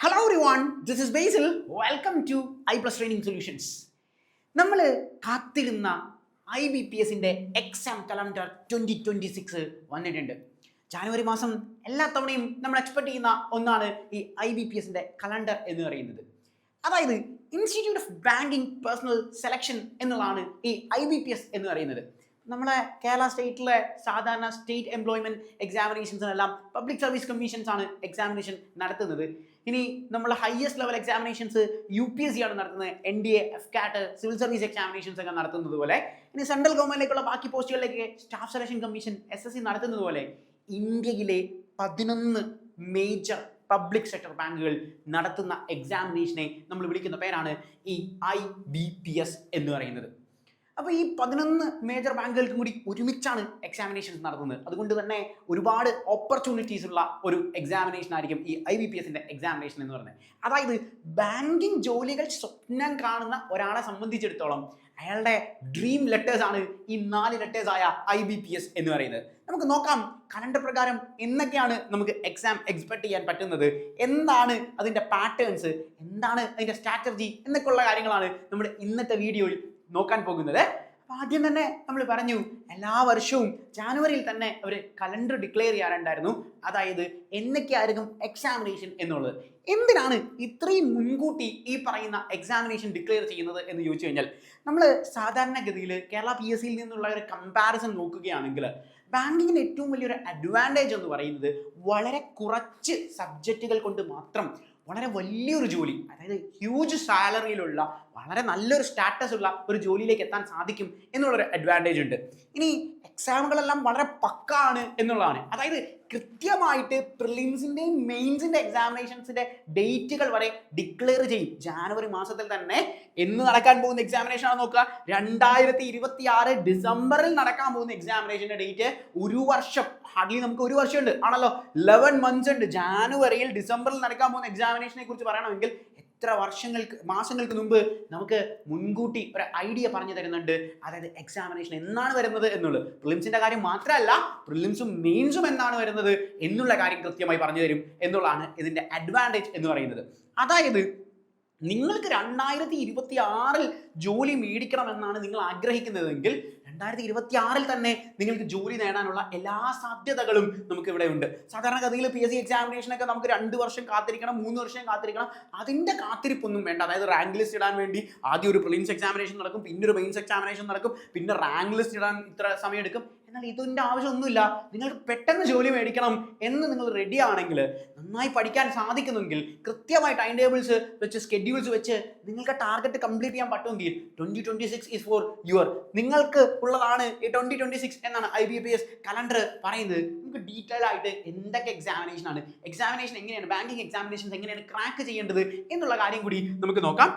Hello everyone, this is Basil. Welcome to I Plus Training Solutions. നമ്മൾ കാത്തിരുന്ന IBPSന്റെ exam calendar 2026 വന്നിട്ടുണ്ട്. ജനുവരി മാസം എല്ലാ തവണയും നമ്മൾ എക്സ്പെക്ട് ചെയ്യുന്ന ഒന്നാണ് ഈ IBPSന്റെ കലണ്ടർ എന്ന് പറയുന്നത്. അതായത് institute of banking personnel selection എന്നുള്ളതാണ് ഈ IBPS എന്ന് പറയുന്നത്. നമ്മളെ കേരള സ്റ്റേറ്റിലെ സാധാരണ സ്റ്റേറ്റ് എംപ്ലോയ്മെന്റ് എക്സാമിനേഷൻസിനെല്ലാം പബ്ലിക് സർവീസ് കമ്മീഷൻസ് ആണ് എക്സാമിനേഷൻ നടത്തുന്നത്. ഇനി നമ്മളെ ഹയസ്റ്റ് ലെവൽ എക്സാമിനേഷൻസ് UPSC ആണ് നടത്തുന്നത്. NDA, FCAT, civil service examinations ഒക്കെ നടത്തുന്നത് പോലെ ഇനി സെൻട്രൽ ഗവൺമെന്റിലേക്കുള്ള ബാക്കി പോസ്റ്റുകളിലേക്ക് സ്റ്റാഫ് സെലക്ഷൻ കമ്മീഷൻ SSC നടത്തുന്നത് പോലെ ഇന്ത്യയിലെ 11 മേജർ പബ്ലിക് സെക്ടർ ബാങ്കുകൾ നടത്തുന്ന എക്സാമിനേഷനെ നമ്മൾ വിളിക്കുന്ന പേരാണ് ഈ IBPS എന്ന് പറയുന്നത്. അപ്പോൾ ഈ 11 മേജർ ബാങ്കുകൾക്കും കൂടി ഒരുമിച്ചാണ് എക്സാമിനേഷൻസ് നടത്തുന്നത്. അതുകൊണ്ട് തന്നെ ഒരുപാട് ഓപ്പർച്യൂണിറ്റീസ് ഉള്ള ഒരു എക്സാമിനേഷൻ ആയിരിക്കും ഈ IBPSന്റെ എക്സാമിനേഷൻ എന്ന് പറയുന്നത്. അതായത് ബാങ്കിങ് ജോലികൾ സ്വപ്നം കാണുന്ന ഒരാളെ സംബന്ധിച്ചിടത്തോളം അയാളുടെ ഡ്രീം ലെറ്റേഴ്സ് ആണ് ഈ 4 ലെറ്റേഴ്സ് ആയ IBPS എന്ന് പറയുന്നത്. നമുക്ക് നോക്കാം കലണ്ടർ പ്രകാരം എന്നൊക്കെയാണ് നമുക്ക് എക്സാം എക്സ്പെക്ട് ചെയ്യാൻ പറ്റുന്നത്, എന്താണ് അതിൻ്റെ പാറ്റേൺസ്, എന്താണ് അതിൻ്റെ സ്ട്രാറ്റജി എന്നൊക്കെയുള്ള കാര്യങ്ങളാണ് നമ്മൾ ഇന്നത്തെ വീഡിയോയിൽ നോക്കാൻ പോകുന്നത്. അപ്പോൾ ആദ്യം തന്നെ നമ്മൾ പറഞ്ഞു എല്ലാ വർഷവും ജനുവരിയിൽ തന്നെ അവർ കലണ്ടർ ഡിക്ലെയർ ചെയ്യാറുണ്ടായിരുന്നു. അതായത് എന്നൊക്കെയായിരിക്കും എക്സാമിനേഷൻ എന്നുള്ളത്. എന്തിനാണ് ഇത്രയും മുൻകൂട്ടി ഈ പറയുന്ന എക്സാമിനേഷൻ ഡിക്ലെയർ ചെയ്യുന്നത് എന്ന് ചോദിച്ചു കഴിഞ്ഞാൽ, നമ്മൾ സാധാരണഗതിയിൽ കേരള PSCയിൽ നിന്നുള്ള ഒരു കമ്പാരിസൺ നോക്കുകയാണെങ്കിൽ ബാങ്കിങ്ങിന് ഏറ്റവും വലിയൊരു അഡ്വാൻറ്റേജ് എന്ന് പറയുന്നത് വളരെ കുറച്ച് സബ്ജക്റ്റുകൾ കൊണ്ട് മാത്രം വളരെ വലിയൊരു ജോലി, അതായത് ഹ്യൂജ് സാലറിയിലുള്ള വളരെ നല്ലൊരു സ്റ്റാറ്റസ് ഉള്ള ഒരു ജോലിയിലേക്ക് എത്താൻ സാധിക്കും എന്നുള്ളൊരു അഡ്വാൻറ്റേജ് ഉണ്ട്. ഇനി എക്സാമുകളെല്ലാം വളരെ പക്കാണ് എന്നുള്ളതാണ്. അതായത് കൃത്യമായിട്ട് പ്രിലിംസിൻ്റെയും മെയിൻസിൻ്റെ എക്സാമിനേഷൻസിൻ്റെ ഡേറ്റുകൾ വരെ ഡിക്ലെയർ ചെയ്യും. ജനുവരി മാസത്തിൽ തന്നെ എന്ന് നടക്കാൻ പോകുന്ന എക്സാമിനേഷൻ ആണ് നോക്കുക. 2026 ഡിസംബറിൽ നടക്കാൻ പോകുന്ന എക്സാമിനേഷൻ്റെ ഡേറ്റ് ഒരു വർഷം, ഹാർഡ്ലി നമുക്ക് ഒരു വർഷം ഉണ്ട് ആണല്ലോ, 11 months ഉണ്ട്. ജനുവരിയിൽ ഡിസംബറിൽ നടക്കാൻ പോകുന്ന എക്സാമിനേഷനെ കുറിച്ച് പറയണമെങ്കിൽ എത്ര മാസങ്ങൾക്ക് മുമ്പ് നമുക്ക് മുൻകൂട്ടി ഒരു ഐഡിയ പറഞ്ഞു തരുന്നുണ്ട്. അതായത് എക്സാമിനേഷൻ എന്നാണ് വരുന്നത് എന്നുള്ളത്. പ്രിലിംസിന്റെ കാര്യം മാത്രമല്ല, പ്രിലിംസും മെയിൻസും എന്നാണ് വരുന്നത് എന്നുള്ള കാര്യം കൃത്യമായി പറഞ്ഞു തരും എന്നുള്ളതാണ് ഇതിന്റെ അഡ്വാൻറ്റേജ് എന്ന് പറയുന്നത്. അതായത് നിങ്ങൾക്ക് 2026 ജോലി മേടിക്കണമെന്നാണ് നിങ്ങൾ ആഗ്രഹിക്കുന്നതെങ്കിൽ 2026 തന്നെ നിങ്ങൾക്ക് ജോലി നേടാനുള്ള എല്ലാ സാധ്യതകളും നമുക്ക് ഇവിടെ ഉണ്ട്. സാധാരണഗതിയിൽ PSC എക്സാമിനേഷനൊക്കെ നമുക്ക് 2 വർഷം കാത്തിരിക്കണം, 3 വർഷം കാത്തിരിക്കണം. അതിൻ്റെ കാത്തിരിപ്പൊന്നും വേണ്ട. അതായത് റാങ്ക് ലിസ്റ്റ് ഇടാൻ വേണ്ടി ആദ്യം ഒരു പ്രിലിംസ് എക്സാമിനേഷൻ നടക്കും, പിന്നെ ഒരു മെയിൻസ് എക്സാമിനേഷൻ നടക്കും, പിന്നെ റാങ്ക് ലിസ്റ്റ് ഇടാൻ ഇത്ര സമയം എടുക്കും. എന്നാൽ ഇതിൻ്റെ ആവശ്യമൊന്നുമില്ല. നിങ്ങൾക്ക് പെട്ടെന്ന് ജോലി മേടിക്കണം എന്ന് നിങ്ങൾ റെഡി ആണെങ്കിൽ, നന്നായി പഠിക്കാൻ സാധിക്കുന്നെങ്കിൽ, കൃത്യമായി ടൈം ടേബിൾസ് വെച്ച് സ്കെഡ്യൂൾസ് വെച്ച് നിങ്ങൾക്ക് ടാർഗറ്റ് കംപ്ലീറ്റ് ചെയ്യാൻ പറ്റുമെങ്കിൽ 2026 ഈസ് ഫോർ യുവർ, നിങ്ങൾക്ക് ഉള്ളതാണ് ഈ 2026 എന്നാണ് IBPS കലണ്ടർ പറയുന്നത്. നമുക്ക് ഡീറ്റെയിൽ ആയിട്ട് എന്തൊക്കെ എക്സാമിനേഷൻ ആണ്, എക്സാമിനേഷൻ എങ്ങനെയാണ്, ബാങ്കിങ് എക്സാമിനേഷൻസ് എങ്ങനെയാണ് ക്രാക്ക് ചെയ്യേണ്ടത് എന്നുള്ള കാര്യം കൂടി നമുക്ക് നോക്കാം.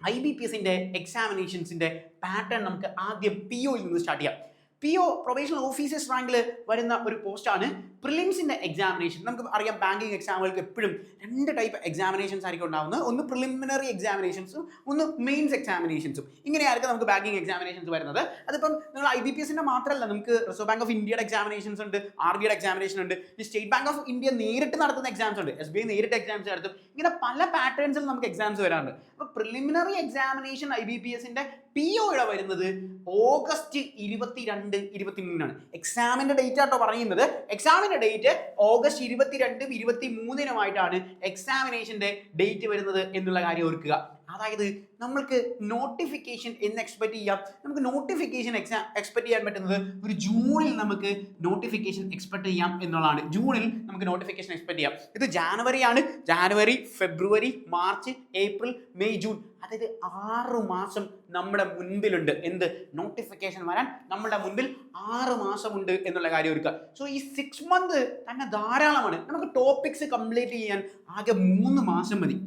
IBPSന്റെ എക്സാമിനേഷൻസിന്റെ പാറ്റേൺ നമുക്ക് ആദ്യം POയിൽ നിന്ന് സ്റ്റാർട്ട് ചെയ്യാം. PO പ്രൊബേഷണൽ ഓഫീസേഴ്സ് റാങ്കിൽ വരുന്ന ഒരു പോസ്റ്റാണ്. പ്രിലിംസിൻ്റെ എക്സാമിനേഷൻ നമുക്ക് അറിയാം, ബാങ്കിങ് എക്സാമുകൾക്ക് എപ്പോഴും 2 ടൈപ്പ് എക്സാമിനേഷൻസ് ആയിരിക്കും ഉണ്ടാവുന്നത്. ഒന്ന് പ്രിലിമിനറി എക്സാമിനേഷൻസും ഒന്ന് മെയിൻസ് എക്സാമിനേഷൻസും. ഇങ്ങനെയായിരിക്കും നമുക്ക് ബാങ്കിങ് എക്സാമിനേഷൻസ് വരുന്നത്. അതിപ്പം നിങ്ങൾ IBPSന്റെ മാത്രമല്ല, നമുക്ക് റിസർവ് ബാങ്ക് ഓഫ് ഇന്ത്യയുടെ എക്സാമിനേഷൻസ് ഉണ്ട്, RBIയുടെ എക്സാമിനേഷൻ ഉണ്ട്, ഈ സ്റ്റേറ്റ് ബാങ്ക് ഓഫ് ഇന്ത്യ നേരിട്ട് നടത്തുന്ന എക്സാംസ് ഉണ്ട്, SBI നേരിട്ട് എക്സാംസ് നടത്തും. ഇങ്ങനെ പല പാറ്റേൺസിൽ നമുക്ക് എക്സാംസ് വരാറുണ്ട്. അപ്പോൾ പ്രിലിമിനറി എക്സാമിനേഷൻ IBPSന്റെ POയുടെ വരുന്നത് ഓഗസ്റ്റ് 22, 23 എക്സാമിന്റെ ഡേറ്റ് ആട്ടോ പറയുന്നത്. എക്സാമിന്റെ ഡേറ്റ് ഓഗസ്റ്റ് 22, 23 എക്സാമിനേഷന്റെ ഡേറ്റ് വരുന്നത് എന്നുള്ള കാര്യം ഓർക്കുക. അതായത് നമ്മൾക്ക് നോട്ടിഫിക്കേഷൻ എന്ന് എക്സ്പെക്ട് ചെയ്യാം. നമുക്ക് നോട്ടിഫിക്കേഷൻ എക്സ്പെക്ട് ചെയ്യാൻ പറ്റുന്നത് ഒരു ജൂണിൽ നമുക്ക് നോട്ടിഫിക്കേഷൻ എക്സ്പെക്ട് ചെയ്യാം എന്നുള്ളതാണ്. ജൂണിൽ നമുക്ക് നോട്ടിഫിക്കേഷൻ എക്സ്പെക്ട് ചെയ്യാം. ഇത് ജനുവരിയാണ്. ജനുവരി, ഫെബ്രുവരി, മാർച്ച്, ഏപ്രിൽ, മെയ്, ജൂൺ, അതായത് 6 മാസം നമ്മുടെ മുൻപിലുണ്ട്. എന്ത് നോട്ടിഫിക്കേഷൻ വരാൻ നമ്മുടെ മുൻപിൽ 6 മാസമുണ്ട് എന്നുള്ള കാര്യം ഓർക്കുക. സോ ഈ 6 months തന്നെ ധാരാളമാണ്. നമുക്ക് ടോപ്പിക്സ് കംപ്ലീറ്റ് ചെയ്യാൻ ആകെ 3 മാസം മതി.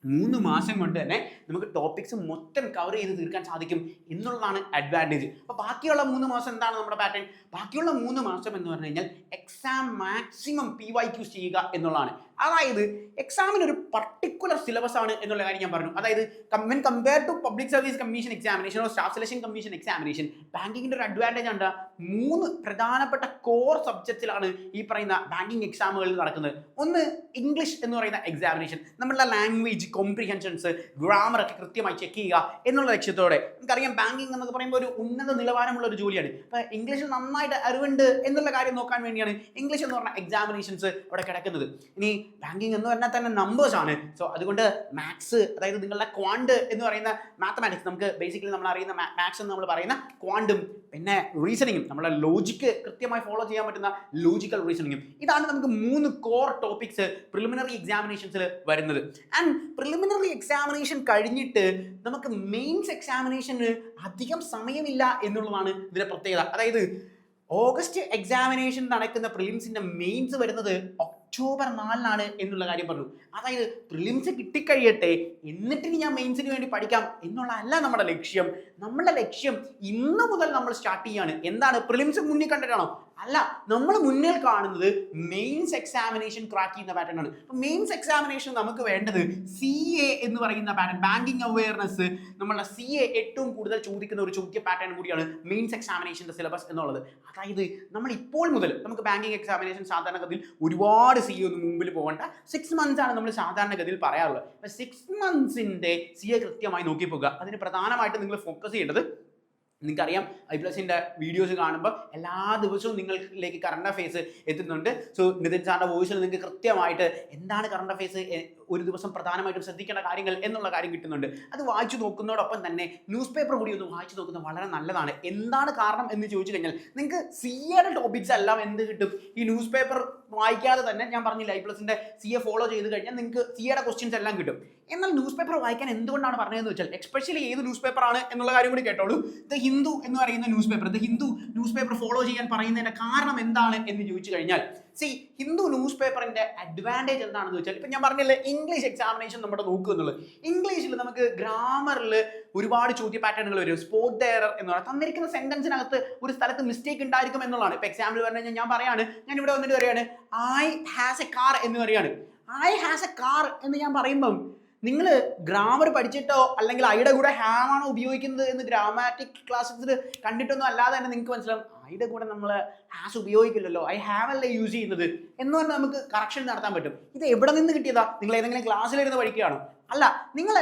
3 മാസം കൊണ്ട് തന്നെ നമുക്ക് ടോപ്പിക്സ് മൊത്തം കവർ ചെയ്ത് തീർക്കാൻ സാധിക്കും എന്നുള്ളതാണ് അഡ്വാൻറ്റേജ്. അപ്പോൾ ബാക്കിയുള്ള 3 മാസം എന്താണ് നമ്മുടെ പാറ്റേൺ? ബാക്കിയുള്ള 3 മാസം എന്ന് പറഞ്ഞു കഴിഞ്ഞാൽ എക്സാം മാക്സിമം PYQs ചെയ്യുക എന്നുള്ളതാണ്. അതായത് എക്സാമിന് ഒരു പർട്ടിക്കുലർ സിലബസ് ആണ് എന്നുള്ള കാര്യം ഞാൻ പറഞ്ഞു. അതായത് when compared to public service commission examination or staff selection commission examination, ബാങ്കിങ്ങിന്റെ ഒരു അഡ്വാൻറ്റേജ് ഉണ്ട്. 3 പ്രധാനപ്പെട്ട കോർ സബ്ജക്റ്റിലാണ് ഈ പറയുന്ന ബാങ്കിങ് എക്സാമുകളിൽ നടക്കുന്നത്. ഒന്ന് ഇംഗ്ലീഷ് എന്ന് പറയുന്ന എക്സാമിനേഷൻ, നമ്മളുടെ ലാംഗ്വേജ് കോംപ്രിഹെൻഷൻസ്, ഗ്രാമർ ഒക്കെ കൃത്യമായി ചെക്ക് ചെയ്യുക എന്നുള്ള ലക്ഷ്യത്തോടെ. നമുക്കറിയാം ബാങ്കിങ് എന്നൊക്കെ പറയുമ്പോൾ ഒരു ഉന്നത നിലവാരമുള്ള ഒരു ജോലിയാണ്. അപ്പോൾ ഇംഗ്ലീഷിൽ നന്നായിട്ട് അറിവുണ്ട് എന്നുള്ള കാര്യം നോക്കാൻ വേണ്ടിയാണ് ഇംഗ്ലീഷ് എന്ന് പറഞ്ഞ എക്സാമിനേഷൻസ് അവിടെ കിടക്കുന്നത്. ഇനി ബാങ്കിങ് എന്ന് പറഞ്ഞാൽ തന്നെ നമ്പേഴ്സ് ആണ്. സോ അതുകൊണ്ട് മാത്സ്, അതായത് നിങ്ങളുടെ ക്വാണ്ട് എന്ന് പറയുന്ന മാത്തമാറ്റിക്സ്, നമുക്ക് ബേസിക്കലി നമ്മൾ അറിയുന്ന മാത്സ് എന്ന് നമ്മൾ പറയുന്ന ക്വാണ്ടും, പിന്നെ റീസണിങ്ങും, നമ്മുടെ ലോജിക്ക് കൃത്യമായി ഫോളോ ചെയ്യാൻ പറ്റുന്ന ലോജിക്കൽ റീസണിങ്ങും, ഇതാണ് നമുക്ക് 3 കോർ ടോപ്പിക്സ് പ്രിലിമിനറി എക്സാമിനേഷൻസിൽ വരുന്നത്. ആൻഡ് പ്രിലിമിനറി എക്സാമിനേഷൻ കഴിഞ്ഞിട്ട് നമുക്ക് മെയിൻസ് എക്സാമിനേഷന് അധികം സമയമില്ല എന്നുള്ളതാണ് ഇതിന്റെ പ്രത്യേകത. അതായത് ഓഗസ്റ്റ് എക്സാമിനേഷൻ നടക്കുന്ന പ്രിലിംസിന്റെ മെയിൻസ് വരുന്നത് ഒക്ടോബർ 4 എന്നുള്ള കാര്യം പറഞ്ഞു. അതായത് പ്രിലിംസ് കിട്ടിക്കഴിയട്ടെ എന്നിട്ട് ഞാൻ മെയിൻസിന് വേണ്ടി പഠിക്കാം എന്നുള്ളതല്ല നമ്മുടെ ലക്ഷ്യം. നമ്മുടെ ലക്ഷ്യം ഇന്ന് മുതൽ നമ്മൾ സ്റ്റാർട്ട് ചെയ്യാണ്. എന്താണ്, പ്രിലിംസ് മുന്നിൽ കണ്ടിട്ടാണോ? അല്ല, നമ്മൾ മുന്നിൽ കാണുന്നത് മെയിൻസ് എക്സാമിനേഷൻ ക്രാക്ക് ചെയ്യുന്ന പാറ്റേൺ ആണ്. അപ്പോൾ മെയിൻസ് എക്സാമിനേഷൻ നമുക്ക് വേണ്ടത് CA എന്ന് പറയുന്ന പാറ്റേൺ, ബാങ്കിങ് അവയർനെസ്, നമ്മളുടെ CA ഏറ്റവും കൂടുതൽ ചോദിക്കുന്ന ഒരു ചോദ്യ പാറ്റേൺ കൂടിയാണ് മെയിൻസ് എക്സാമിനേഷൻ്റെ സിലബസ് എന്നുള്ളത്. അതായത് നമ്മൾ ഇപ്പോൾ മുതൽ നമുക്ക് ബാങ്കിങ് എക്സാമിനേഷൻ സാധാരണഗതിയിൽ ഒരുപാട് CA ഒന്നും മുമ്പിൽ പോകേണ്ട, 6 months ആണ് നമ്മൾ സാധാരണഗതിയിൽ പറയാറുള്ളത്. അപ്പോൾ 6 monthsന്റെ CA കൃത്യമായി നോക്കി പോകുക. അതിന് പ്രധാനമായിട്ട് നിങ്ങൾ ഫോക്കസ് ചെയ്യേണ്ടത്, നിങ്ങൾക്കറിയാം ഐപ്ലസിൻ്റെ വീഡിയോസ് കാണുമ്പോൾ എല്ലാ ദിവസവും നിങ്ങളിലേക്ക് കറണ്ട് അഫയേഴ്സ് എത്തുന്നുണ്ട്. സോ നിതിൻ സാറിൻ്റെ വോയിസിൽ നിങ്ങൾക്ക് കൃത്യമായിട്ട് എന്താണ് കറണ്ട് അഫയേഴ്സ്, ഒരു ദിവസം പ്രധാനമായിട്ടും ശ്രദ്ധിക്കേണ്ട കാര്യങ്ങൾ എന്നുള്ള കാര്യം കിട്ടുന്നുണ്ട്. അത് വായിച്ചു നോക്കുന്നതോടൊപ്പം തന്നെ ന്യൂസ് പേപ്പർ കൂടി ഒന്ന് വായിച്ചു നോക്കുന്നത് വളരെ നല്ലതാണ്. എന്താണ് കാരണം എന്ന് ചോദിച്ചു കഴിഞ്ഞാൽ നിങ്ങൾക്ക് CAയുടെ ടോപ്പിക്സ് എല്ലാം എന്ത് കിട്ടും, ഈ ന്യൂസ് പേപ്പർ വായിക്കാതെ തന്നെ, ഞാൻ പറഞ്ഞില്ല ഐപ്ലസിൻ്റെ CA ഫോളോ ചെയ്ത് കഴിഞ്ഞാൽ നിങ്ങൾക്ക് CAയുടെ ക്വസ്റ്റ്യൻസ് എല്ലാം കിട്ടും. എന്നാൽ ന്യൂസ് പേപ്പർ വായിക്കാൻ എന്തുകൊണ്ടാണ് പറഞ്ഞതെന്ന് വെച്ചാൽ, എക്സ്പെഷ്യലി ഏത് ന്യൂസ് പേപ്പറാണ് എന്നുള്ള കാര്യം കൂടി കേട്ടോളൂ. ദ ഹിന്ദു എന്ന് പറയുന്ന news paper, the Hindu news paper follow ചെയ്യാൻ പറയുന്നതിന്റെ കാരണം എന്താണ് എന്ന് ചോദിച്ചു കഴിഞ്ഞാൽ, ഹിന്ദു ന്യൂസ് പേപ്പറിന്റെ അഡ്വാൻറ്റേജ് എന്താണെന്ന് വെച്ചാൽ, ഇപ്പം ഞാൻ പറഞ്ഞില്ലേ ഇംഗ്ലീഷ് എക്സാമിനേഷൻ നമ്മുടെ നോക്കുന്നുള്ളത്, ഇംഗ്ലീഷിൽ നമുക്ക് ഗ്രാമറിൽ ഒരുപാട് ചോദ്യ പാറ്റേണുകൾ വരും. സ്പോട്ട് എറർ എന്ന് പറയുന്നത്, തന്നിരിക്കുന്ന സെന്റൻസിനകത്ത് ഒരു സ്ഥലത്ത് മിസ്റ്റേക്ക് ഉണ്ടായിരിക്കും എന്നുള്ളതാണ്. ഇപ്പം എക്സാമ്പിൾ പറഞ്ഞു കഴിഞ്ഞാൽ ഞാൻ പറയാണ്, ഞാൻ ഇവിടെ വന്നിട്ട് പറയാണ് ഐ ഹാസ് എ കാർ എന്ന് പറയാണ്. ഐ ഹാസ് എ കാർ എന്ന് ഞാൻ പറയുമ്പം നിങ്ങൾ ഗ്രാമർ പഠിച്ചിട്ടോ അല്ലെങ്കിൽ ഐയുടെ കൂടെ ഹാവ് ആണോ ഉപയോഗിക്കുന്നത് എന്ന് ഗ്രാമാറ്റിക് ക്ലാസ്സിൽ കണ്ടിട്ടൊന്നും അല്ലാതെ തന്നെ നിങ്ങൾക്ക് മനസ്സിലാവും ഐയുടെ കൂടെ നമ്മൾ ഹാസ് ഉപയോഗിക്കില്ലല്ലോ, ഐ ഹാവ് അല്ലേ യൂസ് ചെയ്യുന്നത് എന്ന് പറഞ്ഞാൽ നമുക്ക് കറക്ഷൻ നടത്താൻ പറ്റും. ഇത് എവിടെ നിന്ന് കിട്ടിയതാ? നിങ്ങൾ ഏതെങ്കിലും ക്ലാസ്സിലിരുന്ന് പഠിക്കുകയാണോ? അല്ല, നിങ്ങൾ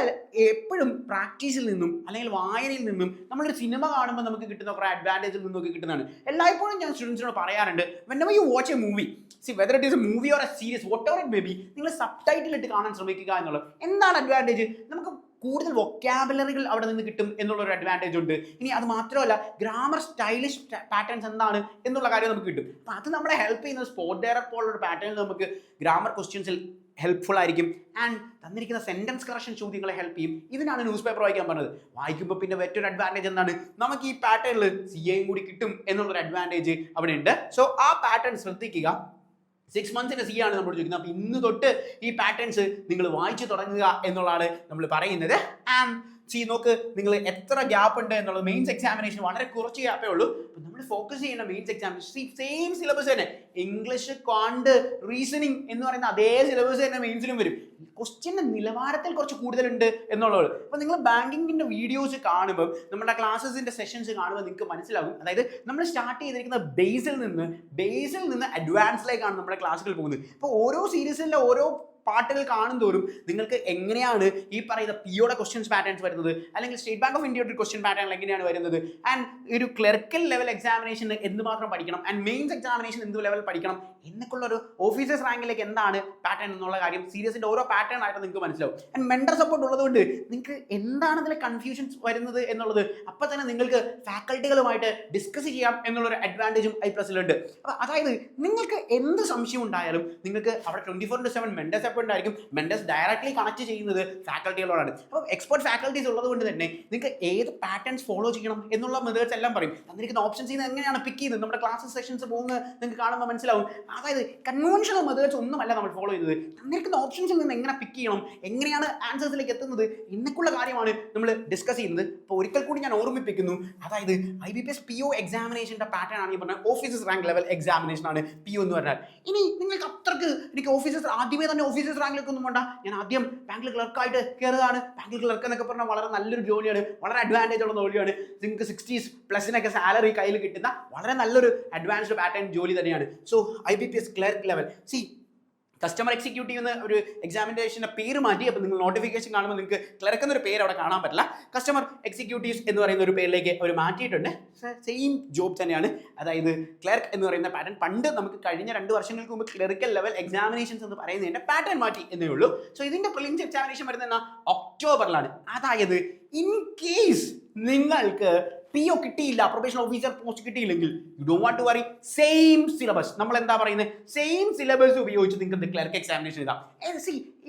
എപ്പോഴും പ്രാക്ടീസിൽ നിന്നും അല്ലെങ്കിൽ വായനയിൽ നിന്നും, നമ്മളൊരു സിനിമ കാണുമ്പോൾ നമുക്ക് കിട്ടുന്ന കുറേ അഡ്വാൻറ്റേജിൽ നിന്നൊക്കെ കിട്ടുന്നതാണ്. എല്ലായ്പ്പോഴും ഞാൻ സ്റ്റുഡൻസിനോട് പറയാറുണ്ട്, whenever you watch a movie, see whether it is a movie or a series, whatever it may be, നിങ്ങൾ സബ്ടൈറ്റിൽ ഇട്ട് കാണാൻ ശ്രമിക്കുക എന്നുള്ളത്. എന്താണ് അഡ്വാൻറ്റേജ്? നമുക്ക് കൂടുതൽ വൊക്കാബുലറികൾ അവിടെ നിന്ന് കിട്ടും എന്നുള്ളൊരു അഡ്വാൻറ്റേജ് ഉണ്ട്. ഇനി അത് മാത്രമല്ല, ഗ്രാമർ സ്റ്റൈലിഷ് പാറ്റേൺസ് എന്താണ് എന്നുള്ള കാര്യം നമുക്ക് കിട്ടും. അപ്പോൾ അത് നമ്മളെ ഹെൽപ്പ് ചെയ്യുന്നത് സ്പോട്ട് ഡയറക്റ്റ് പോലുള്ളൊരു പാറ്റേണിൽ നമുക്ക് ഗ്രാമർ ക്വസ്റ്റ്യൻസിൽ ഹെൽപ്ഫുൾ ആയിരിക്കും. ആൻഡ് തന്നിരിക്കുന്ന സെന്റൻസ് കറക്ഷൻ ചോദ്യങ്ങളെ ഹെൽപ്പ് ചെയ്യും. ഇതിനാണ് ന്യൂസ് പേപ്പർ വായിക്കാൻ പറഞ്ഞത്. വായിക്കുമ്പോൾ പിന്നെ മറ്റൊരു അഡ്വാൻറ്റേജ് എന്താണ്, നമുക്ക് ഈ പാറ്റേണിൽ CAയും കൂടി കിട്ടും എന്നുള്ളൊരു അഡ്വാൻറ്റേജ് അവിടെ ഉണ്ട്. സോ ആ പാറ്റേൺ ശ്രദ്ധിക്കുക. 6 monthsന്റെ CA ആണ് നമ്മൾ ചോദിക്കുന്നത്. അപ്പോൾ ഇന്ന് തൊട്ട് ഈ പാറ്റേൺസ് നിങ്ങൾ വായിച്ചു തുടങ്ങുക എന്നുള്ളതാണ് നമ്മൾ പറയുന്നത്. ആൻഡ് നോക്ക്, നിങ്ങൾ എത്ര ഗ്യാപ്പ് ഉണ്ട് എന്നുള്ളത്. മെയിൻസ് എക്സാമിനേഷൻ വളരെ കുറച്ച് ഗ്യാപ്പേ ഉള്ളൂ. അപ്പോൾ നമ്മൾ ഫോക്കസ് ചെയ്യുന്ന മെയിൻസ് എക്സാമിനേഷൻ സെയിം സിലബസ് തന്നെ, ഇംഗ്ലീഷ്, ക്വാണ്ട്, റീസണിങ് എന്ന് പറയുന്ന അതേ സിലബസ് തന്നെ മെയിൻസിലും വരും. ക്വസ്റ്റ്യൻ്റെ നിലവാരത്തിൽ കുറച്ച് കൂടുതലുണ്ട് എന്നുള്ളത്. അപ്പോൾ നിങ്ങൾ ബാങ്കിങ്ങിൻ്റെ വീഡിയോസ് കാണുമ്പോൾ, നമ്മുടെ ക്ലാസ്സസിൻ്റെ സെഷൻസ് കാണുമ്പോൾ നിങ്ങൾക്ക് മനസ്സിലാകും. അതായത് നമ്മൾ സ്റ്റാർട്ട് ചെയ്തിരിക്കുന്ന ബേസിൽ നിന്ന് അഡ്വാൻസിലേക്കാണ് നമ്മുടെ ക്ലാസ്സുകൾ പോകുന്നത്. അപ്പോൾ ഓരോ സീരീസിലെ ഓരോ പാട്ടുകൾ കാണും തോറും നിങ്ങൾക്ക് എങ്ങനെയാണ് ഈ പറയുന്ന പിയുടെ ക്വസ്റ്റ്യൻസ് പാറ്റേൺസ് വരുന്നത്, അല്ലെങ്കിൽ സ്റ്റേറ്റ് ബാങ്ക് ഓഫ് ഇന്ത്യയുടെ ക്വസ്റ്റ്യൻ പാറ്റേൺ എങ്ങനെയാണ് വരുന്നത്, ആൻഡ് ഒരു ക്ലർക്കൽ ലെവൽ എക്സാമിനേഷന് എന്തുമാത്രം പഠിക്കണം, ആൻഡ് മെയിൻസ് എക്സാമിനേഷൻ എന്ത് ലെവൽ പഠിക്കണം എന്നൊക്കെയുള്ള ഒരു ഓഫീസേഴ്സ് റാങ്കിലേക്ക് എന്താണ് പാറ്റേൺ എന്നുള്ള കാര്യം സീരീസിൻ്റെ ഓരോ പാറ്റേൺ ആയിട്ട് നിങ്ങൾക്ക് മനസ്സിലാവും. ആൻഡ് മെന്റർ സപ്പോർട്ട് ഉള്ളതുകൊണ്ട് നിങ്ങൾക്ക് എന്താണ് അതിലെ കൺഫ്യൂഷൻസ് വരുന്നത് എന്നുള്ളത് അപ്പോൾ തന്നെ നിങ്ങൾക്ക് ഫാക്കൽറ്റികളുമായിട്ട് ഡിസ്കസ് ചെയ്യാം എന്നുള്ളൊരു അഡ്വാൻറ്റേജും ഐപ്ലസിലുണ്ട്. അപ്പോൾ അതായത് നിങ്ങൾക്ക് എന്ത് സംശയം ഉണ്ടായാലും നിങ്ങൾക്ക് അവിടെ 24/7 മെന്റർ ഉണ്ടായിരിക്കും. മെന്റേഴ്സ് ഡയറക്ട്ലി കണക്ട് ചെയ്യുന്നത് ഫാക്കൽറ്റികളോടാണ്. അപ്പോൾ എക്സ്പെർട്ട് ഫാക്കൽറ്റീസ് ഉള്ളത് കൊണ്ട് തന്നെ നിങ്ങൾക്ക് ഏത് പാറ്റേൺസ് ഫോളോ ചെയ്യണം എന്നുള്ള മെത്തേഡ്സ് എല്ലാം പറയും. തന്നിരിക്കുന്ന ഓപ്ഷൻസ് നിന്ന് എങ്ങനെയാണ് പിക്ക് ചെയ്യുന്നത്, നമ്മുടെ ക്ലാസ് സെഷൻസ് പോകുന്നത് നിങ്ങൾക്ക് കാണുമ്പോൾ മനസ്സിലാവും. അതായത് കൺവെൻഷണൽ മെത്തേഡ്സ് ഒന്നുമല്ല നമ്മൾ ഫോളോ ചെയ്തത്. തന്നിരിക്കുന്ന ഓപ്ഷൻസിൽ നിന്ന് എങ്ങനെ എങ്ങനെ പിക്ക് ചെയ്യണം, എങ്ങനെയാണ് ആൻസേഴ്സിലേക്ക് എത്തുന്നത് എന്നൊക്കെയുള്ള കാര്യമാണ് നമ്മൾ ഡിസ്കസ് ചെയ്യുന്നത്. ഇപ്പോൾ ഒരിക്കൽ കൂടി ഞാൻ ഓർമ്മിപ്പിക്കുന്നു, അതായത് IBPS PO എക്സാമിനേഷൻ്റെ പാറ്റേൺ ആണ് ഈ പറഞ്ഞ ഓഫീസേഴ്സ് റാങ്ക് ലെവൽ എക്സാമിനേഷൻ ആണ് PO എന്ന് പറഞ്ഞാൽ. ഇനി നിങ്ങൾക്ക് അത്രക്ക് എനിക്ക് ഓഫീസേഴ്സ് ആദ്യമേ തന്നെ ഓഫീസേഴ്സ് റാങ്കിലേക്ക് ഒന്നും വേണ്ട, ഞാൻ ആദ്യം ബാങ്കിൽ ക്ലർക്കായിട്ട് കയറുകയാണ്. ബാങ്കിൽ ക്ലർക്ക് എന്നൊക്കെ പറഞ്ഞാൽ വളരെ നല്ലൊരു ജോലിയാണ്, വളരെ അഡ്വാൻറ്റേജ് ഉള്ള ജോലിയാണ്. നിങ്ങൾക്ക് 60+ സാലറി കയ്യിൽ കിട്ടുന്ന വളരെ നല്ലൊരു അഡ്വാൻസ്ഡ് പാറ്റേൺ ജോലി തന്നെയാണ്. So IBPS clerk level customer executive എന്ന ഒരു എക്സാമിനേഷൻ്റെ പേര് മാറ്റി. അപ്പോൾ നിങ്ങൾ നോട്ടിഫിക്കേഷൻ കാണുമ്പോൾ നിങ്ങൾക്ക് ക്ലർക്ക് എന്നൊരു പേര് അവിടെ കാണാൻ പറ്റില്ല, കസ്റ്റമർ എക്സിക്യൂട്ടീവ്സ് എന്ന് പറയുന്ന ഒരു പേരിലേക്ക് അവർ മാറ്റിയിട്ടുണ്ട്. സെയിം ജോബ് തന്നെയാണ്, അതായത് ക്ലർക്ക് എന്ന് പറയുന്ന പാറ്റേൺ. പണ്ട് നമുക്ക് കഴിഞ്ഞ 2 വർഷങ്ങൾക്ക് മുമ്പ് ക്ലറിക്കൽ ലെവൽ എക്സാമിനേഷൻസ് എന്ന് പറയുന്നതിൻ്റെ പാറ്റേൺ മാറ്റി എന്നേ ഉള്ളൂ. സോ ഇതിൻ്റെ പ്രിലിംസ് എക്സാമിനേഷൻ വരുന്നത് ഒക്ടോബറിലാണ്. അതായത് ഇൻ കേസ് നിങ്ങൾക്ക് PO കിട്ടിയില്ല, പ്രൊബേഷൻ ഓഫീസർ പോസ്റ്റ് കിട്ടിയില്ലെങ്കിൽ you don't want to worry, same syllabus, നമ്മൾ എന്താ പറയുന്നത്, സെയിം സിലബസ് ഉപയോഗിച്ച് നിങ്ങൾക്ക് ക്ലർക്ക് എക്സാമിനേഷൻ എഴുതാം.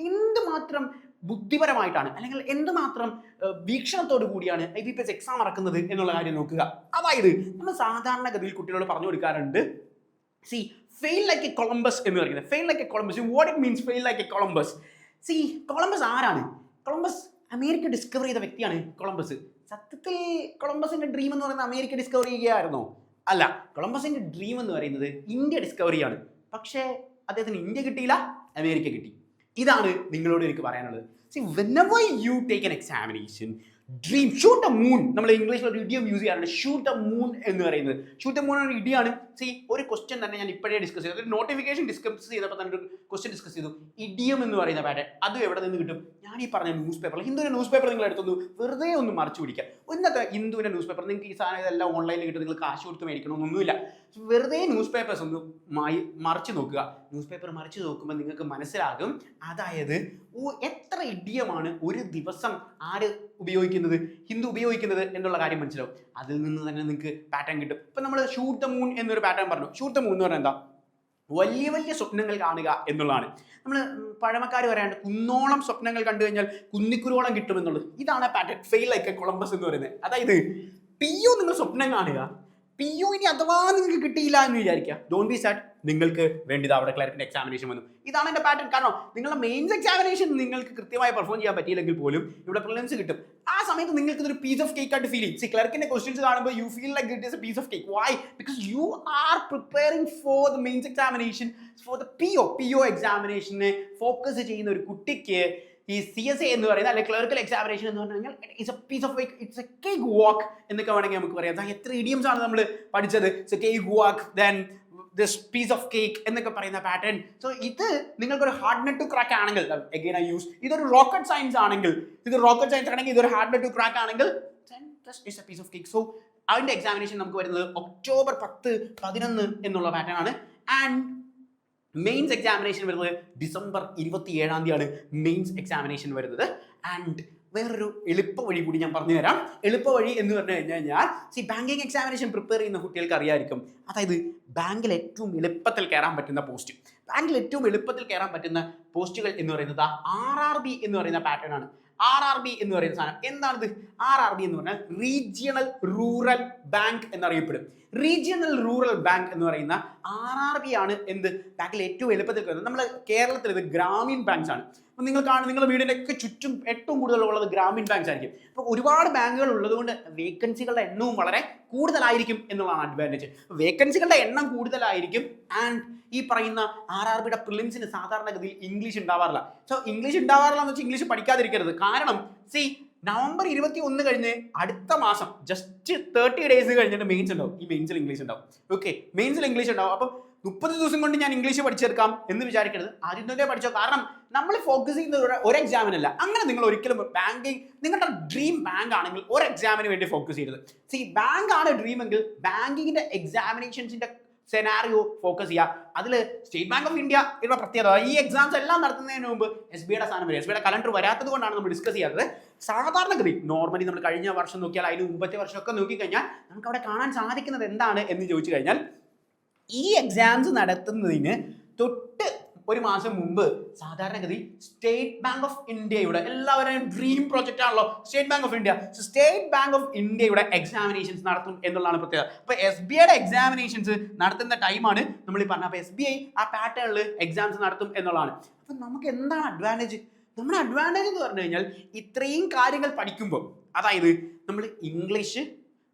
എന്തുമാത്രം ബുദ്ധിപരമായിട്ടാണ് അല്ലെങ്കിൽ എന്തുമാത്രം വീക്ഷണത്തോടു കൂടിയാണ് IBPS എക്സാം ഇറക്കുന്നത് എന്നുള്ള കാര്യം നോക്കുക. അതായത് നമ്മൾ സാധാരണഗതിയിൽ കുട്ടികളോട് പറഞ്ഞു കൊടുക്കാറുണ്ട്, ഫെയിൽ ലൈക്ക് എ കൊളംബസ് എന്ന് പറയുന്നത്. Fail like A Columbus, what it means fail like A Columbus? Columbus ആരാണ്? കൊളംബസ് അമേരിക്ക ഡിസ്കവർ ചെയ്ത വ്യക്തിയാണ് കൊളംബസ്. സത്യത്തിൽ കൊളംബസിന്റെ ഡ്രീം എന്ന് പറയുന്നത് അമേരിക്ക ഡിസ്കവർ ചെയ്യുകയായിരുന്നോ? അല്ല, കൊളംബസിന്റെ ഡ്രീം എന്ന് പറയുന്നത് ഇന്ത്യ ഡിസ്കവറിയാണ്. പക്ഷേ അദ്ദേഹത്തിന് ഇന്ത്യ കിട്ടിയില്ല, അമേരിക്ക കിട്ടി. ഇതാണ് നിങ്ങളോട് എനിക്ക് പറയാനുള്ളത്. whenever you take an examination, dream shoot the moon, നമ്മൾ ഇംഗ്ലീഷിൽ ഒരു ഇഡിയം യൂസ് ചെയ്യാറുണ്ട്, ഷൂട്ട് ദ മൂൺ എന്ന് പറയുന്നത്. ഷൂട്ട് ദ മൂൺ ആണ് ഇഡിയാണ്. ഒരു ക്വസ്റ്റ്യൻ തന്നെ ഞാൻ ഇപ്പോഴേ ഡിസ്കസ് ചെയ്തു, ഒരു നോട്ടിഫിക്കേഷൻ ഡിസ്കസ് ചെയ്തപ്പോൾ തന്നെ ഒരു ക്വസ്റ്റ്യൻ ഡിസ്കസ് ചെയ്തു. ഇഡിയം എന്ന് പറയുന്ന പാറ്റേൺ അത് എവിടെ നിന്ന് കിട്ടും? ഞാൻ ഈ പറഞ്ഞ ന്യൂസ് പേപ്പർ, ഹിന്ദുവിൻ്റെ ന്യൂസ് പേപ്പർ നിങ്ങൾ എടുത്തൊന്ന് വെറുതെ ഒന്ന് മറിച്ച് പിടിക്കാം. ഇന്നത്തെ ഹിന്ദുവിൻ്റെ ന്യൂസ് പേപ്പർ നിങ്ങൾക്ക് ഈ സാധനം ഇതെല്ലാം ഓൺലൈനിൽ കിട്ടും, നിങ്ങൾ കാശ് കൊടുത്ത് മേടിക്കണമെന്നൊന്നുമില്ല. വെറുതെ ന്യൂസ് പേപ്പേഴ്സ് ഒന്ന് മറിച്ച് നോക്കുക. ന്യൂസ് പേപ്പർ മറിച്ച് നോക്കുമ്പോൾ നിങ്ങൾക്ക് മനസ്സിലാകും, അതായത് എത്ര ഇഡിയമാണ് ഒരു ദിവസം ആര് ഉപയോഗിക്കുന്നത്, ഹിന്ദു ഉപയോഗിക്കുന്നത് എന്നുള്ള കാര്യം മനസ്സിലാവും. അതിൽ നിന്ന് തന്നെ നിങ്ങൾക്ക് പാറ്റേൺ കിട്ടും. ഇപ്പം നമ്മൾ ഷൂട്ട് ദ മൂൺ എന്നൊരു പാറ്റേൺ പറഞ്ഞു. ഷൂട്ട് ദ മൂൺ എന്ന് പറഞ്ഞാൽ എന്താ? വലിയ വലിയ സ്വപ്നങ്ങൾ കാണുക എന്നുള്ളതാണ്. നമ്മൾ പഴമക്കാർ പറയാണ്ട് കുന്നോളം സ്വപ്നങ്ങൾ കണ്ടു കഴിഞ്ഞാൽ കുന്നിക്കുരോളം കിട്ടുമെന്നുള്ളത്. ഇതാണ് pattern fail like A Columbus എന്ന് പറയുന്നത്. അതായത് PO നിങ്ങൾ സ്വപ്നം കാണുക, PO ഇനി അഥവാ നിങ്ങൾക്ക് കിട്ടിയില്ല എന്ന് വിചാരിക്കുക, ഡോണ്ട് ബി സാഡ്, നിങ്ങൾക്ക് വേണ്ടി അവിടെ ക്ലർക്കിന്റെ എക്സാമിനേഷൻ വന്നു. ഇതാണ് എൻ്റെ പാറ്റേൺ. കാരണം നിങ്ങളുടെ മെയിൻസ് എക്സാമിനേഷൻ നിങ്ങൾക്ക് കൃത്യമായി പെർഫോം ചെയ്യാൻ പറ്റിയില്ലെങ്കിൽ പോലും ഇവിടെ പ്രിലിംസ് കിട്ടും. ആ സമയത്ത് നിങ്ങൾക്ക് ഇതൊരു പീസ് ഓഫ് കേക്ക് ആയിട്ട് ഫീൽ ചെയ്യും. ക്ലർക്കിന്റെ ക്വസ്റ്റ്യൻസ് കാണുമ്പോൾ you feel like it is a piece of cake. Why? Because you are preparing for the mains examination, for the PO എക്സാമിനേഷനെ ഫോക്കസ് ചെയ്യുന്ന ഒരു കുട്ടിക്ക് ഈ CSA എന്ന് പറയുന്നത് അല്ലെങ്കിൽ ക്ലറിക്കൽ എക്സാമിനേഷൻ എന്ന് പറഞ്ഞു കഴിഞ്ഞാൽ it's a piece of it's a cake walk എന്നൊക്കെ വേണമെങ്കിൽ നമുക്ക് പറയാം. എത്ര ഇഡിയംസ് ആണ് നമ്മൾ പഠിച്ചത്? Cake walk, then this piece of cake എന്നൊക്കെ പറയുന്ന പാറ്റേൺ. സോ ഇത് നിങ്ങൾക്കൊരു ഹാർഡ് നെറ്റ് ടു ക്രാക്ക് ആണെങ്കിൽ, അഗൈൻ ഐ യൂസ്, ഇതൊരു റോക്കറ്റ് സയൻസ് ആണെങ്കിൽ, ഇതൊരു ഹാർഡ് നെറ്റ് ടു ക്രാക്ക് ആണെങ്കിൽ this is a piece of cake. So അതിൻ്റെ എക്സാമിനേഷൻ നമുക്ക് വരുന്നത് ഒക്ടോബർ 10, 11 എന്നുള്ള പാറ്റേൺ ആണ്. ആൻഡ് മെയിൻസ് എക്സാമിനേഷൻ വരുന്നത് ഡിസംബർ 27 മെയിൻസ് എക്സാമിനേഷൻ വരുന്നത്. ആൻഡ് വേറൊരു എളുപ്പ വഴി കൂടി ഞാൻ പറഞ്ഞു തരാം. എളുപ്പ വഴി എന്ന് പറഞ്ഞു കഴിഞ്ഞാൽ ബാങ്കിങ് എക്സാമിനേഷൻ പ്രിപ്പയർ ചെയ്യുന്ന കുട്ടികൾക്ക് അറിയായിരിക്കും, അതായത് ബാങ്കിൽ ഏറ്റവും എളുപ്പത്തിൽ കയറാൻ പറ്റുന്ന പോസ്റ്റ്, ബാങ്കിൽ ഏറ്റവും എളുപ്പത്തിൽ കയറാൻ പറ്റുന്ന പോസ്റ്റുകൾ എന്ന് പറയുന്നത് RRB എന്ന് പറയുന്ന പാറ്റേൺ ആണ്. RRB എന്ന് പറയുന്ന സാധനം എന്താണിത്? RRB എന്ന് പറഞ്ഞാൽ റീജിയണൽ റൂറൽ ബാങ്ക് എന്നറിയപ്പെടും. റീജിയണൽ റൂറൽ ബാങ്ക് എന്ന് പറയുന്ന RRB ആണ് എന്ത് ബാങ്കിൽ ഏറ്റവും എളുപ്പത്തിൽ കയറുന്നത്. നമ്മുടെ കേരളത്തിൽ ഇത് ഗ്രാമീൺ ബാങ്ക്സ് ആണ്. അപ്പം നിങ്ങൾ കാണും, നിങ്ങളുടെ വീടിൻ്റെ ഒക്കെ ചുറ്റും ഏറ്റവും കൂടുതൽ ഉള്ളത് ഗ്രാമീൺ ബാങ്ക്സ് ആയിരിക്കും. അപ്പോൾ ഒരുപാട് ബാങ്കുകൾ ഉള്ളതുകൊണ്ട് വേക്കൻസികളുടെ എണ്ണവും വളരെ കൂടുതലായിരിക്കും എന്നുള്ളതാണ് അഡ്വാൻറ്റേജ്. വേക്കൻസികളുടെ എണ്ണം കൂടുതലായിരിക്കും. ആൻഡ് ഈ പറയുന്ന RRBയുടെ പ്രിലിംസിന് സാധാരണഗതിയിൽ ഇംഗ്ലീഷ് ഉണ്ടാവാറില്ല. സോ ഇംഗ്ലീഷ് ഉണ്ടാവാറില്ല എന്ന് വെച്ചാൽ ഇംഗ്ലീഷ് പഠിക്കാതിരിക്കരുത്. കാരണം നവംബർ 21 കഴിഞ്ഞ് അടുത്ത മാസം ജസ്റ്റ് 30 days കഴിഞ്ഞിട്ട് മെയിൻസ് ഉണ്ടാവും. ഈ മെയിൻസിൽ ഇംഗ്ലീഷ് ഉണ്ടാവും. ഓക്കെ, മെയിൻസിൽ ഇംഗ്ലീഷ് ഉണ്ടാവും. അപ്പം 30 ദിവസം കൊണ്ട് ഞാൻ ഇംഗ്ലീഷ് പഠിച്ചെടുക്കാം എന്ന് വിചാരിക്കരുത്. ആദ്യം തന്നെ പഠിച്ചോ. കാരണം നമ്മൾ ഫോക്കസ് ചെയ്യുന്നത് ഒരു എക്സാമിനല്ല. അങ്ങനെ നിങ്ങൾ ഒരിക്കലും ബാങ്കിങ് നിങ്ങളുടെ ഡ്രീം ബാങ്ക് ആണെങ്കിൽ ഒരു എക്സാമിന് വേണ്ടി ഫോക്കസ് ചെയ്യരുത്. ബാങ്ക് ആണ് ഡ്രീം എങ്കിൽ ബാങ്കിങ്ങിന്റെ എക്സാമിനേഷൻസിന്റെ സെനാറിയോ ഫോക്കസ് ചെയ്യുക. അതിൽ സ്റ്റേറ്റ് ബാങ്ക് ഓഫ് ഇന്ത്യ ഇവിടെ പ്രത്യേകത, ഈ എക്സാംസ് എല്ലാം നടത്തുന്നതിന് മുമ്പ് SBIയുടെ സ്ഥാനം വരും. SBIയുടെ കലണ്ടർ വരാത്തത് കൊണ്ടാണ് നമ്മൾ ഡിസ്കസ് ചെയ്യാത്തത്. സാധാരണഗതി നോർമലി നമ്മൾ കഴിഞ്ഞ വർഷം നോക്കിയാൽ, അതിന് മുമ്പത്തെ വർഷമൊക്കെ നോക്കിക്കഴിഞ്ഞാൽ നമുക്ക് അവിടെ കാണാൻ സാധിക്കുന്നത് എന്താണ് എന്ന് ചോദിച്ചു കഴിഞ്ഞാൽ, ഈ എക്സാംസ് നടത്തുന്നതിന് തൊട്ട് ഒരു മാസം മുമ്പ് സാധാരണഗതി സ്റ്റേറ്റ് ബാങ്ക് ഓഫ് ഇന്ത്യയുടെ, എല്ലാവരുടെയും ഡ്രീം പ്രോജക്റ്റ് ആണല്ലോ state bank of India. State bank of ഇന്ത്യയുടെ എക്സാമിനേഷൻസ് നടത്തും എന്നുള്ളതാണ് പ്രത്യേകത. അപ്പോൾ SBIയുടെ എക്സാമിനേഷൻസ് നടത്തുന്ന ടൈമാണ് നമ്മൾ ഈ പറഞ്ഞ. അപ്പോൾ SBI ആ പാറ്റേണിൽ എക്സാംസ് നടത്തും എന്നുള്ളതാണ്. അപ്പം നമുക്ക് എന്താണ് അഡ്വാൻറ്റേജ്? നമ്മുടെ അഡ്വാൻറ്റേജ് എന്ന് പറഞ്ഞു കഴിഞ്ഞാൽ ഇത്രയും കാര്യങ്ങൾ പഠിക്കുമ്പോൾ, അതായത് നമ്മൾ ഇംഗ്ലീഷ്,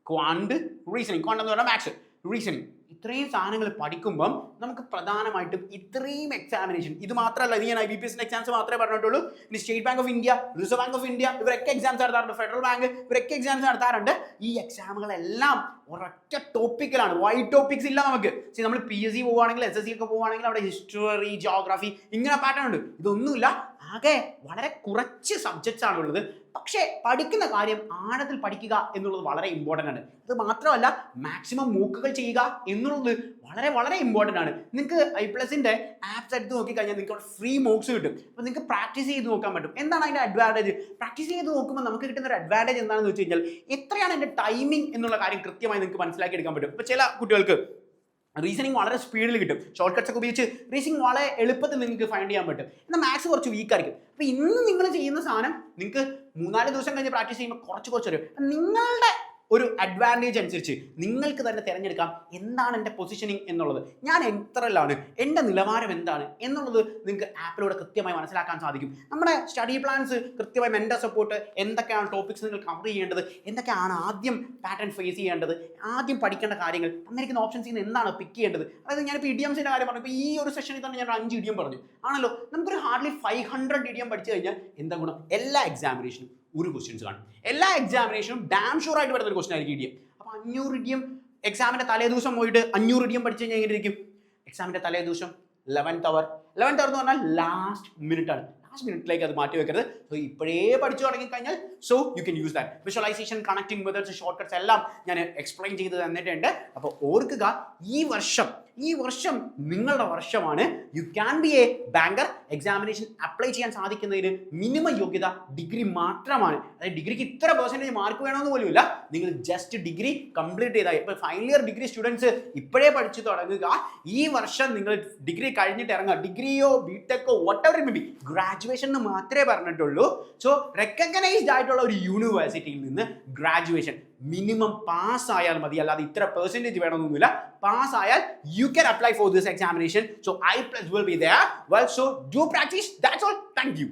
ക്വാണ്ട്, റീസണിങ്, ക്വാണ്ട് എന്ന് പറഞ്ഞാൽ മാത്സ്, റീസണിങ്, ഇത്രയും സാധനങ്ങൾ പഠിക്കുമ്പം നമുക്ക് പ്രധാനമായിട്ടും ഇത്രയും എക്സാമിനേഷൻ, ഇത് മാത്രമല്ല, ഇത് ഞാൻ IBPS എക്സാംസ് മാത്രമേ പറഞ്ഞിട്ടുള്ളൂ. ഇനി state bank of India, reserve bank of India, ഇവരൊക്കെ എക്സാംസ് നടത്താറുണ്ട്, ഫെഡറൽ ബാങ്ക്, ഇവരൊക്കെ എക്സാംസ് നടത്താറുണ്ട്. ഈ എക്സാമുകളെല്ലാം ഒരൊറ്റ ടോപ്പിക്കിലാണ്, വൈഡ് ടോപ്പിക്സ് ഇല്ല നമുക്ക്. നമ്മൾ PSC പോവുകയാണെങ്കിൽ, SSC ഒക്കെ പോവുകയാണെങ്കിൽ അവിടെ ഹിസ്റ്ററി, ജോഗ്രഫി, ഇങ്ങനെ പാറ്റേൺ ഉണ്ട്. ഇതൊന്നുമില്ല, ആകെ വളരെ കുറച്ച് സബ്ജക്ട്സ് ആണുള്ളത്. പക്ഷേ പഠിക്കുന്ന കാര്യം ആഴത്തിൽ പഠിക്കുക എന്നുള്ളത് വളരെ ഇമ്പോർട്ടൻ്റ് ആണ്. അത് മാത്രമല്ല മാക്സിമം മൂക്കുകൾ ചെയ്യുക എന്നുള്ളത് വളരെ വളരെ ഇമ്പോർട്ടൻ്റ് ആണ്. നിങ്ങൾക്ക് I+ന്റെ ആപ്സ് എടുത്ത് നോക്കിക്കഴിഞ്ഞാൽ നിങ്ങൾക്ക് അവിടെ ഫ്രീ മോക്സ് കിട്ടും. അപ്പോൾ നിങ്ങൾക്ക് പ്രാക്ടീസ് ചെയ്ത് നോക്കാൻ പറ്റും. എന്താണ് അതിൻ്റെ അഡ്വാൻറ്റേജ്? പ്രാക്ടീസ് ചെയ്ത് നോക്കുമ്പോൾ നമുക്ക് കിട്ടുന്ന ഒരു അഡ്വാൻറ്റേജ് എന്താണെന്ന് വെച്ച് കഴിഞ്ഞാൽ എത്രയാണ് എൻ്റെ ടൈമിംഗ് എന്നുള്ള കാര്യം കൃത്യമായി നിങ്ങൾക്ക് മനസ്സിലാക്കി എടുക്കാൻ പറ്റും. ഇപ്പോൾ ചില കുട്ടികൾക്ക് റീസണിങ് വളരെ സ്പീഡിൽ കിട്ടും, ഷോർട്ട് കട്ട്സ് ഒക്കെ ഉപയോഗിച്ച് റീസണിങ് വളരെ എളുപ്പത്തിൽ നിങ്ങൾക്ക് ഫൈൻഡ് ചെയ്യാൻ പറ്റും. എന്നാൽ മാത്സ് കുറച്ച് വീക്കായിരിക്കും. അപ്പോൾ ഇന്ന് നിങ്ങൾ ചെയ്യുന്ന സാധനം നിങ്ങൾക്ക് 3-4 ദിവസം കഴിഞ്ഞ് പ്രാക്ടീസ് ചെയ്യുമ്പോൾ കുറച്ച് വരും. നിങ്ങളുടെ ഒരു അഡ്വാൻറ്റേജ് അനുസരിച്ച് നിങ്ങൾക്ക് തന്നെ തിരഞ്ഞെടുക്കാം എന്താണ് എൻ്റെ പൊസിഷനിങ് എന്നുള്ളത്, ഞാൻ എത്രയിലാണ്, എൻ്റെ നിലവാരം എന്താണ് എന്നുള്ളത് നിങ്ങൾക്ക് ആപ്പിലൂടെ കൃത്യമായി മനസ്സിലാക്കാൻ സാധിക്കും. നമ്മുടെ സ്റ്റഡി പ്ലാൻസ്, കൃത്യമായി മെൻ്റർ സപ്പോർട്ട്, എന്തൊക്കെയാണ് ടോപ്പിക്സ് നിങ്ങൾ കവർ ചെയ്യേണ്ടത്, എന്തൊക്കെയാണ് ആദ്യം പാറ്റേൺ ഫേസ് ചെയ്യേണ്ടത്, ആദ്യം പഠിക്കേണ്ട കാര്യങ്ങൾ, തന്നിരിക്കുന്ന ഓപ്ഷൻസിൽ നിന്ന് എന്താണ് പിക്ക് ചെയ്യേണ്ടത്. അതായത് ഞാനിപ്പോൾ ഇഡിയംസിൻ്റെ കാര്യം പറഞ്ഞു. ഇപ്പോൾ ഈ ഒരു സെഷനിൽ തന്നെ ഞാൻ 5 ഇഡിയം പറഞ്ഞു ആണല്ലോ. നമുക്കൊരു ഹാർഡ്ലി 500 ഇഡിയം പഠിച്ചു കഴിഞ്ഞാൽ എന്താ ഗുണം? എല്ലാ എക്സാമിനേഷനും ഒരു ക്വസ്റ്റ്യൻസ് കാണും. എല്ലാ എക്സാമിനേഷനും ഡാം ഷുവർ ആയിട്ട് വരുന്ന ഒരു ക്വസ്റ്റൻ ആയിരിക്കും ഇഡിയം. അപ്പോൾ 500 ഇഡിയം എക്സാമിൻ്റെ തലേ ദിവസം പോയിട്ട് 500 ഇഡിയം പഠിച്ചു കഴിഞ്ഞാൽ എങ്ങനെ ഇരിക്കും? എക്സാമിൻ്റെ തലേ ദിവസം 11th hour എന്ന് പറഞ്ഞാൽ ലാസ്റ്റ് മിനിറ്റ് ആണ്. ലാസ്റ്റ് മിനിറ്റിലേക്ക് അത് മാറ്റി വെക്കരുത്. സോ ഇപ്പോഴേ പഠിച്ചു തുടങ്ങിക്കഴിഞ്ഞാൽ so you can use that. Visualisation, connecting methods, short cuts എല്ലാം ഞാൻ എക്സ്പ്ലെയിൻ ചെയ്ത് തന്നിട്ടുണ്ട്. അപ്പോൾ ഓർക്കുക, ഈ വർഷം നിങ്ങളുടെ വർഷമാണ്. You can be A banker. Examination apply ചെയ്യാൻ സാധിക്കുന്നതിന് മിനിമം യോഗ്യത ഡിഗ്രി മാത്രമാണ്. അതായത് ഡിഗ്രിക്ക് ഇത്ര % മാർക്ക് വേണമെന്ന് പോലും ഇല്ല. നിങ്ങൾ ജസ്റ്റ് ഡിഗ്രി കംപ്ലീറ്റ് ചെയ്താൽ, ഇപ്പോൾ ഫൈനൽ ഇയർ ഡിഗ്രി സ്റ്റുഡൻസ് ഇപ്പോഴേ പഠിച്ചു തുടങ്ങുക. ഈ വർഷം നിങ്ങൾ ഡിഗ്രി കഴിഞ്ഞിട്ട് ഇറങ്ങുക. ഡിഗ്രിയോ ബിടെക്കോ whatever it may be, graduation എന്ന് മാത്രമേ പറഞ്ഞിട്ടുള്ളൂ. സോ റെക്കഗ്നൈസ്ഡ് ആയിട്ടുള്ള ഒരു യൂണിവേഴ്സിറ്റിയിൽ നിന്ന് ഗ്രാജുവേഷൻ മിനിമം പാസ്സായാൽ മതി, അല്ലാതെ ഇത്ര % വേണമെന്നൊന്നുമില്ല. പാസ്സായാൽ you can apply for this examination. So I+ will be there. Well, so do practice. That's all. Thank you.